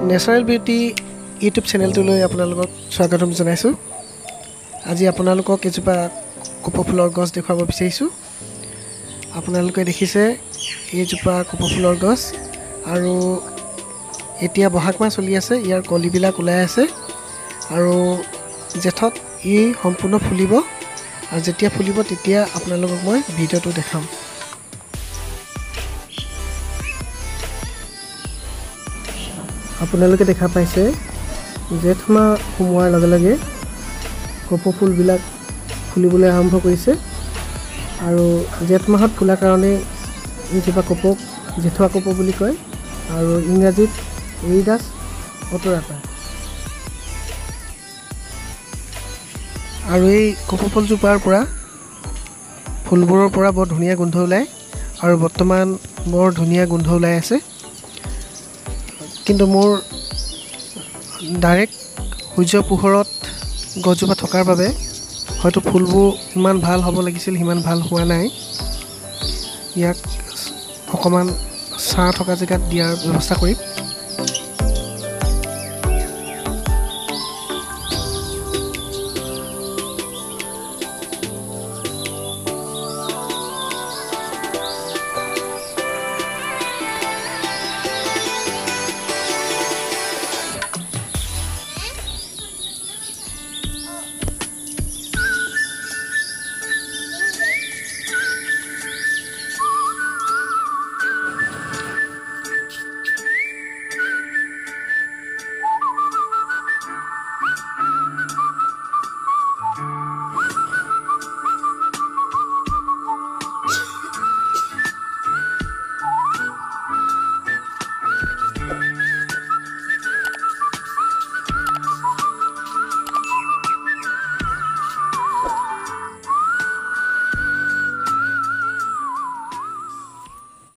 Natural beauty YouTube চেনেলটোলৈ আপোনালোকক স্বাগতম জনাইছোঁ। আজি আপোনালোকক এজোপা কপৌ ফুলৰ গছ দেখুৱাব বিচাৰিছোঁ। আপোনালোকে দেখিছে এইজোপা কপৌ ফুলৰ গছ আৰু এতিয়া বহাগ মাহ চলি আছে, ইয়াৰ কলিবিলাক ওলাই আছে আৰু জেঠত ই সম্পূৰ্ণ ফুলিব আৰু যেতিয়া ফুলিব তেতিয়া আপোনালোকক মই ভিডিঅ'টো দেখাম। আপোনালোকে দেখা পাইছে জেঠ মাহ সোমোৱাৰ লগে লগে কপৌ ফুলবিলাক ফুলিবলৈ আৰম্ভ কৰিছে আৰু জেঠ মাহত ফুলা কাৰণে এইজোপা কপৌক জেঠুৱা কপৌ বুলি কয় আৰু ইংৰাজীত এৰিডাছ অটৰাটা। আৰু এই কপৌ ফুলজোপাৰ পৰা ফুলবোৰৰ পৰা বৰ ধুনীয়া গোন্ধ ওলায় আৰু বৰ্তমান বৰ ধুনীয়া গোন্ধ ওলাই আছে। কিন্তু মোৰ ডাইৰেক্ট সূৰ্যৰ পোহৰত গছজোপা থকাৰ বাবে হয়তো ফুলবোৰ ইমান ভাল হ'ব লাগিছিল, সিমান ভাল হোৱা নাই। ইয়াক অকণমান ছাঁ থকা জেগাত দিয়াৰ ব্যৱস্থা কৰিম।